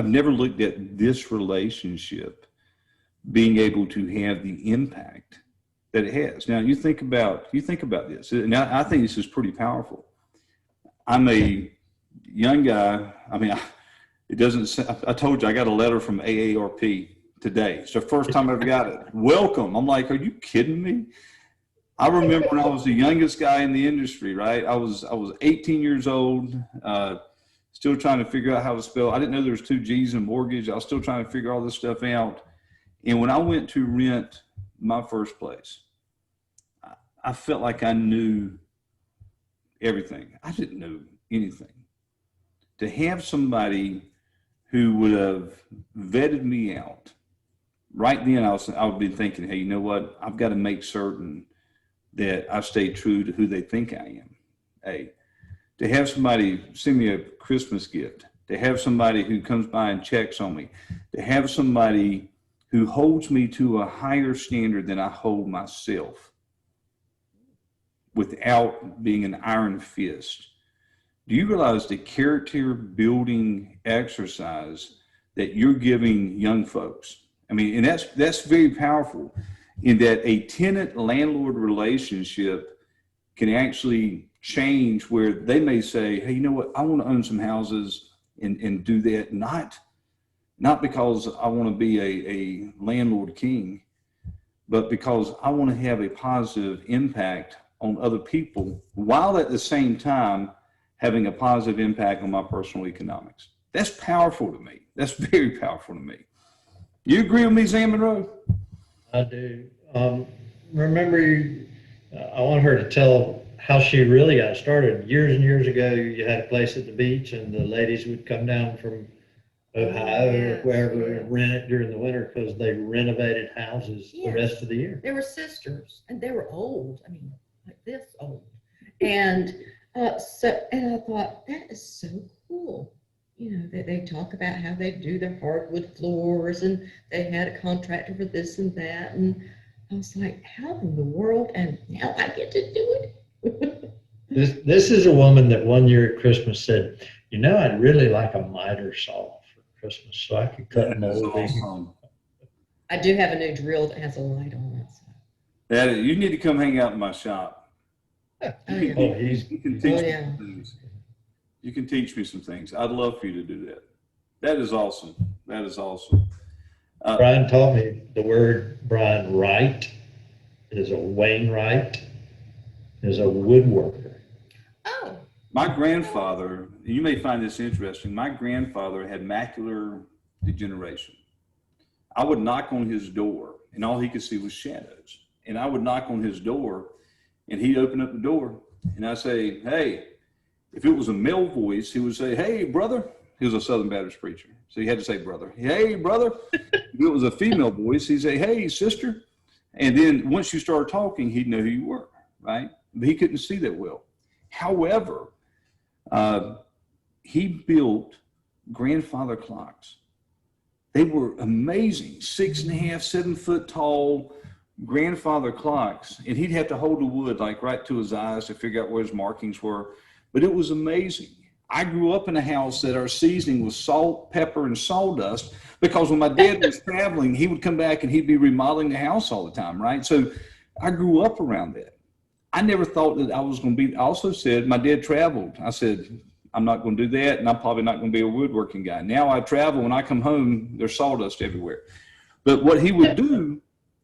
never looked at this relationship being able to have the impact that it has. Now you think about this. Now I think this is pretty powerful. I'm a young guy. I mean, I told you I got a letter from AARP today. It's the first time I ever got it. Welcome. I'm like, are you kidding me? I remember when I was the youngest guy in the industry, right? I was 18 years old, still trying to figure out how to spell. I didn't know there was 2 G's in mortgage. I was still trying to figure all this stuff out. And when I went to rent my first place, I felt like I knew everything. I didn't know anything. To have somebody who would have vetted me out, right then I would be thinking, hey, you know what? I've got to make certain that I stay true to who they think I am. Hey, to have somebody send me a Christmas gift, to have somebody who comes by and checks on me, to have somebody who holds me to a higher standard than I hold myself without being an iron fist. Do you realize the character building exercise that you're giving young folks? I mean, and that's very powerful in that a tenant-landlord relationship can actually change where they may say, hey, you know what, I want to own some houses and do that, not because I want to be a landlord king, but because I want to have a positive impact on other people while at the same time having a positive impact on my personal economics. That's powerful to me. That's very powerful to me. You agree with me, Sam Monroe? I do. Remember, I want her to tell how she really got started. Years and years ago, you had a place at the beach, and the ladies would come down from Ohio or wherever and rent it during the winter because they renovated houses the rest of the year. They were sisters, and they were old. I mean, like this old. And and I thought, that is so cool. You know, they talk about how they do their hardwood floors, and they had a contractor for this and that. And I was like, how in the world? And now I get to do it. This is a woman that one year at Christmas said, you know, I'd really like a miter saw for Christmas so I could cut molding. Awesome. I do have a new drill that has a light on it. So. You need to come hang out in my shop. You can teach me some things. You can teach me some things. I'd love for you to do that. That is awesome. That is awesome. Bryan taught me the word Wright is a Wainwright, is a woodworker. Oh. My grandfather, you may find this interesting, my grandfather had macular degeneration. I would knock on his door, and all he could see was shadows. And I would knock on his door, and he'd open up the door, and I'd say, hey. If it was a male voice, he would say, hey, brother. He was a Southern Baptist preacher, so he had to say brother. Hey, brother. If it was a female voice, he'd say, hey, sister. And then once you started talking, he'd know who you were, right? But he couldn't see that well. However, he built grandfather clocks. They were amazing, 6.5, 7 foot tall grandfather clocks. And he'd have to hold the wood like right to his eyes to figure out where his markings were. But it was amazing. I grew up in a house that our seasoning was salt, pepper, and sawdust because when my dad was traveling, he would come back and he'd be remodeling the house all the time, right? So I grew up around that. I never thought that I was going to be, I also said, my dad traveled. I said, I'm not going to do that, and I'm probably not going to be a woodworking guy. Now I travel, when I come home, there's sawdust everywhere. But what he would do,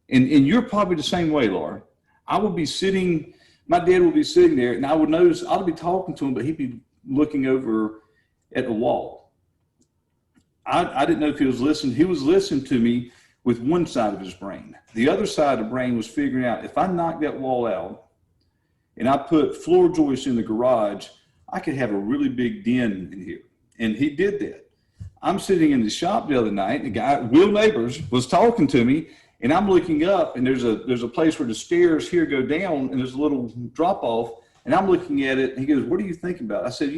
and you're probably the same way, Laura, I would be sitting, my dad would be sitting there, and I would notice, I'd be talking to him, but he'd be looking over at the wall. I didn't know if he was listening. He was listening to me with one side of his brain. The other side of the brain was figuring out, if I knock that wall out and I put floor joists in the garage, I could have a really big den in here. And he did that. I'm sitting in the shop the other night, and the guy, Will Neighbors, was talking to me, and I'm looking up, and there's a place where the stairs here go down, and there's a little drop off, and I'm looking at it, and he goes, what are you thinking about? I said,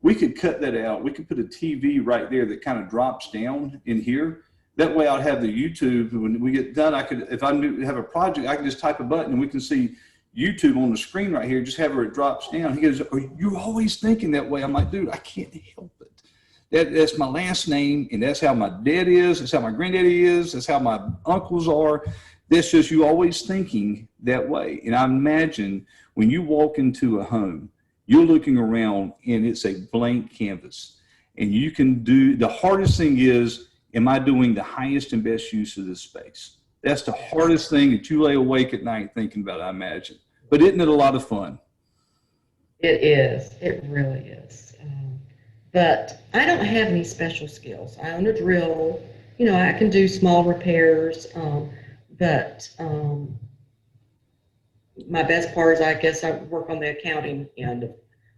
we could cut that out. We could put a TV right there that kind of drops down in here. That way I'd have the YouTube. When we get done, I could, if I have a project, I can just type a button and we can see YouTube on the screen right here, just have where it drops down. He goes, you're always thinking that way. I'm like, dude, I can't help it. That's my last name, and that's how my dad is. That's how my granddaddy is. That's how my uncles are. That's just you always thinking that way. And I imagine when you walk into a home, you're looking around and it's a blank canvas. And you can do, the hardest thing is, am I doing the highest and best use of this space? That's the hardest thing that you lay awake at night thinking about, I imagine. But isn't it a lot of fun? It is. It really is. But I don't have any special skills. I own a drill. You know, I can do small repairs. But my best part is, I guess, I work on the accounting end of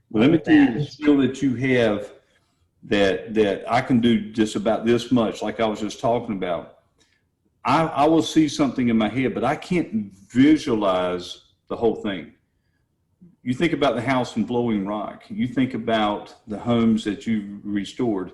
Well, let me tell you that. the skill that you have that I can do just about this much, like I was just talking about. I will see something in my head, but I can't visualize the whole thing. You think about the house in Blowing Rock. You think about the homes that you've restored.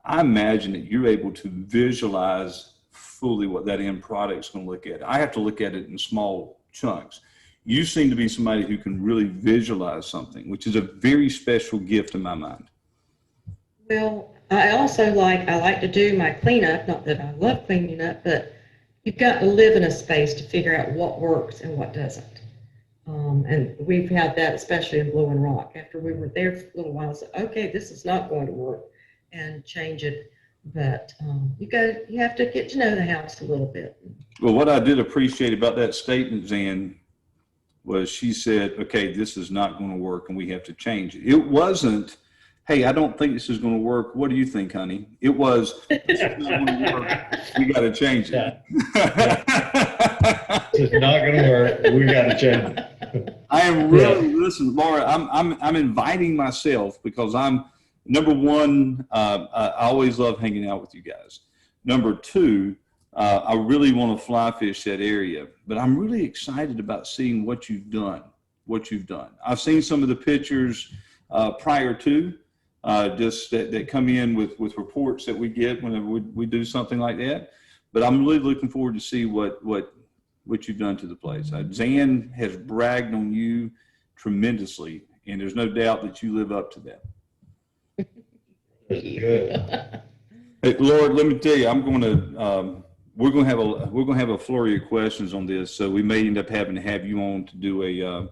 I imagine that you're able to visualize fully what that end product's going to look at. I have to look at it in small chunks. You seem to be somebody who can really visualize something, which is a very special gift in my mind. Well, I like to do my cleanup. Not that I love cleaning up, but you've got to live in a space to figure out what works and what doesn't. And we've had that, especially in Blowing Rock. After we were there for a little while, so okay, this is not going to work, and change it. But you have to get to know the house a little bit. Well, what I did appreciate about that statement, Zan, was she said, okay, this is not going to work and we have to change it. It wasn't, hey, I don't think this is going to work. What do you think, honey? It was, this is not going to work. We got to change it. This is not going to work. We got to change it. I am really, listen, Laura, I'm inviting myself because I'm, number one, I always love hanging out with you guys. Number two, I really want to fly fish that area, but I'm really excited about seeing what you've done. I've seen some of the pictures prior to, just that come in with reports that we get whenever we do something like that. But I'm really looking forward to see what you've done to the place. Zan has bragged on you tremendously, and there's no doubt that you live up to that. Good. Hey, Lord, let me tell you, we're going to have a flurry of questions on this, so we may end up having to have you on to do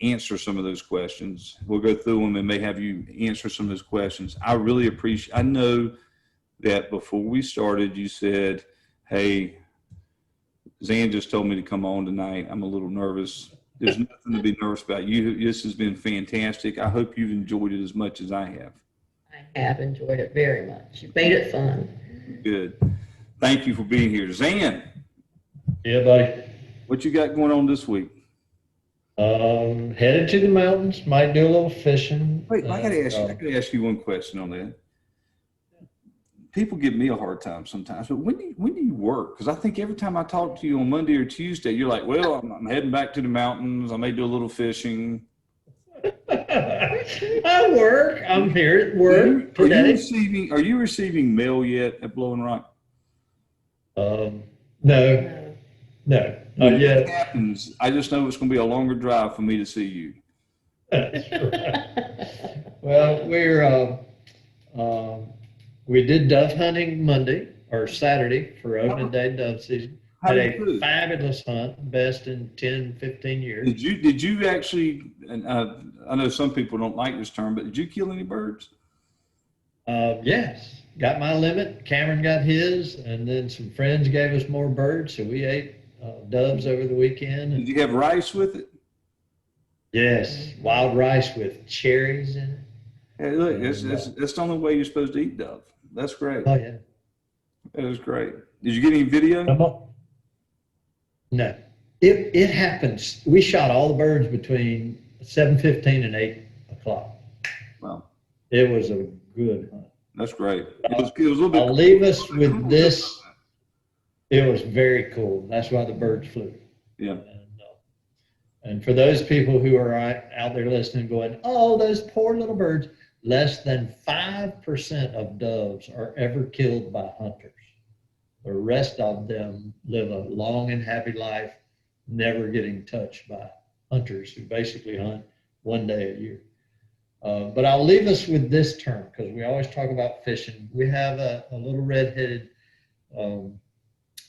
answer some of those questions. We'll go through them and may have you answer some of those questions. I really appreciate. I know that before we started, you said, "Hey, Zan just told me to come on tonight. I'm a little nervous." There's nothing to be nervous about. This has been fantastic. I hope you've enjoyed it as much as I have. I have enjoyed it very much. You made it fun. Good. Thank you for being here. Zan, Yeah, buddy. what you got going on this week? Headed to the mountains. Might do a little fishing. Wait, I got to ask you one question on that. People give me a hard time sometimes, but when do you work? Because I think every time I talk to you on Monday or Tuesday, you're like, well, I'm heading back to the mountains. I may do a little fishing. I work. I'm here at work today. Are you receiving mail yet at Blowing Rock? No, not When yet. that happens, I just know it's going to be a longer drive for me to see you. That's right. Well, we did dove hunting Monday or Saturday for opening day dove season. Had a fabulous hunt, best in 10, 15 years. Did you actually, and I know some people don't like this term, but did you kill any birds? Yes, got my limit. Cameron got his, and then some friends gave us more birds, so we ate doves over the weekend. Did you have rice with it? Yes, wild rice with cherries in it. Hey, look, that's the only way you're supposed to eat dove. That's great. Oh yeah. That is great. Did you get any video? Come on. No, it happens. We shot all the birds between 7:15 and 8 o'clock. Wow, It was a good hunt. that's great. It was a little bit. I'll leave us with this. It was very cool. That's why the birds flew. Yeah. And for those people who are out there listening, going, "Oh, those poor little birds," less than 5% of doves are ever killed by hunters. The rest of them live a long and happy life, never getting touched by hunters who basically hunt one day a year. But I'll leave us with this term because we always talk about fishing. We have a little redheaded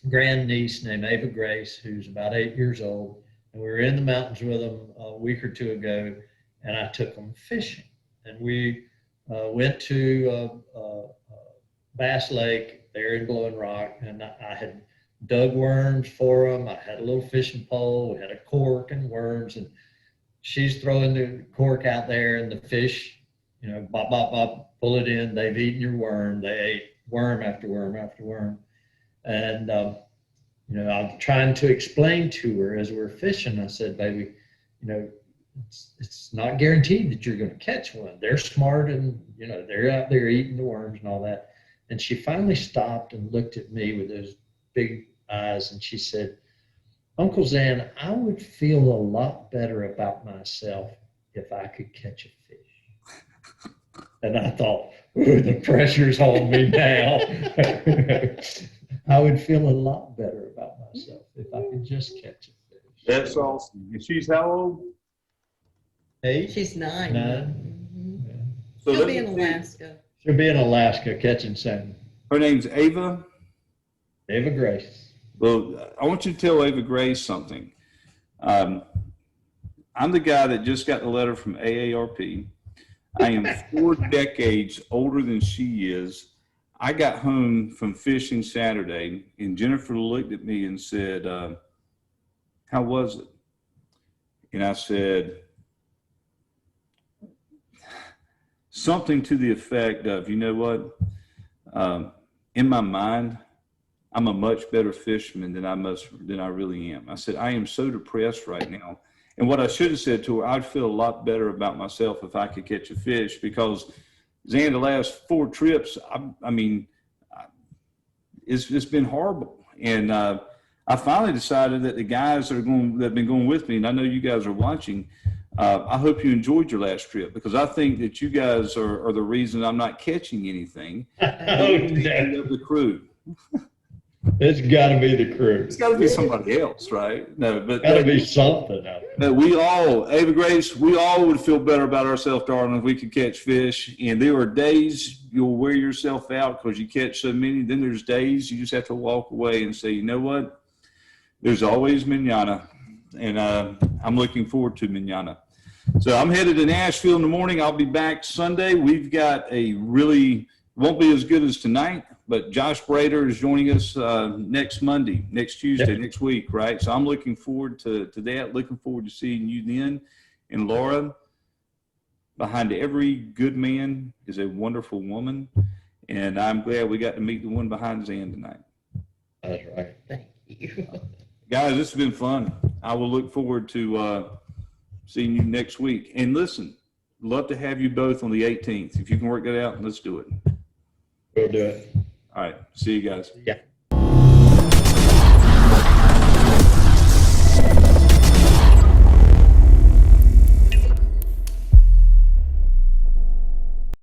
grandniece named Ava Grace, who's about 8 years old. And we were in the mountains with them a week or two ago, and I took them fishing. And we went to Bass Lake there in Blowing Rock, and I had dug worms for them. I had a little fishing pole. We had a cork and worms, and she's throwing the cork out there, and the fish, you know, bop, bop, bop, pull it in. They've eaten your worm. They ate worm after worm after worm. And, you know, I'm trying to explain to her as we're fishing. I said, baby, you know, it's not guaranteed that you're going to catch one. They're smart and, you know, they're out there eating the worms and all that. And she finally stopped and looked at me with those big eyes, and she said, Uncle Zan, I would feel a lot better about myself if I could catch a fish. And I thought, ooh, the pressure's on me now. I would feel a lot better about myself if I could just catch a fish. That's awesome. And she's how old? 8? She's 9. 9. Mhm. Yeah. So She'll let be me in see. Alaska. She'll be in Alaska catching salmon. Her name's Ava. Ava Grace. Well, I want you to tell Ava Grace something. I'm the guy that just got the letter from AARP. I am 4 decades older than she is. I got home from fishing Saturday, and Jennifer looked at me and said, how was it? And I said, something to the effect of, you know what? In my mind, I'm a much better fisherman than I really am. I said, I am so depressed right now. And what I should have said to her, I'd feel a lot better about myself if I could catch a fish, because Zan, the last 4 trips, I mean, it's been horrible. And I finally decided that the guys that have been going with me, and I know you guys are watching, I hope you enjoyed your last trip, because I think that you guys are the reason I'm not catching anything. Oh, no. Of the crew. It's got to be the crew. It's got to be somebody else, right? No, but Got to be something out there. but we all, Ava Grace, we all would feel better about ourselves, darling, if we could catch fish. And there are days you'll wear yourself out because you catch so many. Then there's days you just have to walk away and say, you know what? There's always mañana. And I'm looking forward to mañana. So I'm headed to Nashville in the morning. I'll be back Sunday. We've got a really, won't be as good as tonight, but Josh Brader is joining us next Tuesday, Yep. next week, right? So I'm looking forward to that, looking forward to seeing you then. And Laura, behind every good man is a wonderful woman. And I'm glad we got to meet the one behind Zan tonight. That's right. Thank you. Guys, this has been fun. I will look forward to seeing you next week. And listen, love to have you both on the 18th. If you can work that out, let's do it. We'll do it. All right. See you guys. Yeah.